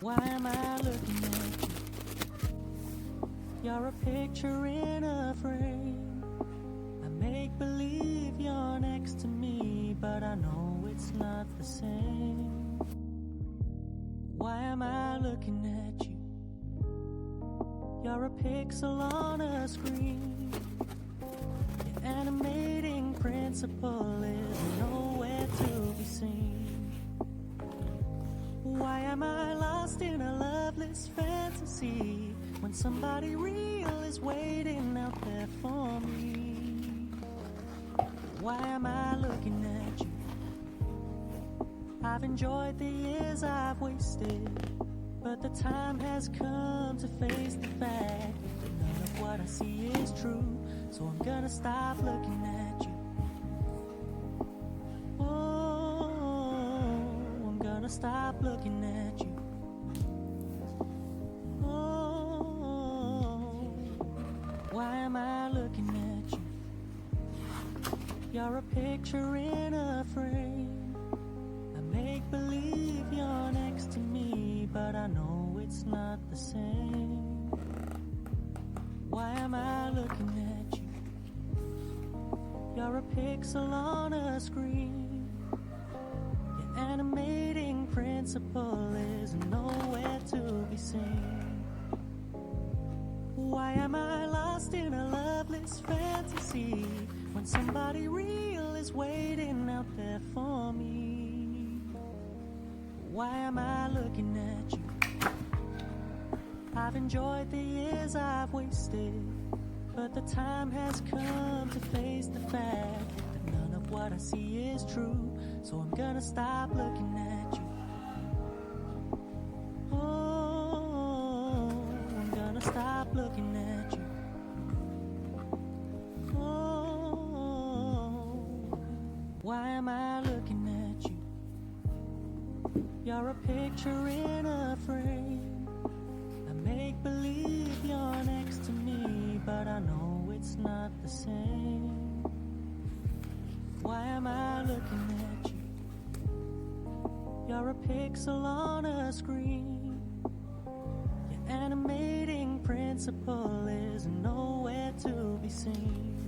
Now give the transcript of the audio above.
Why am I looking at you? You're a picture in a frame. I make believe you're next to me, but I know it's not the same. Why am I looking at you? You're a pixel on a screen. Your animating principle is nowhere to be seen. Why am I lost in a loveless fantasy when somebody real is waiting out there for me? Why am I looking at you? I've enjoyed the years I've wasted, but the time has come to face the fact that none of what I see is true. So I'm gonna stop looking at you. Stop looking at you. Oh, why am I looking at you? You're a picture in a frame. I make believe you're next to me, but I know it's not the same. Why am I looking at you? You're a pixel on a screen. Animating principle is nowhere to be seen. Why am I lost in a loveless fantasy when somebody real is waiting out there for me? Why am I looking at you? I've enjoyed the years I've wasted, but the time has come to face the fact that none of what I see is true. So I'm gonna stop looking at you. Oh, I'm gonna stop looking at you. Oh, why am I looking at you? You're a picture in a frame. I make believe you're next to me, but I know it's not the same. Why am I looking at you? You're a pixel on a screen. Your animating principle is nowhere to be seen.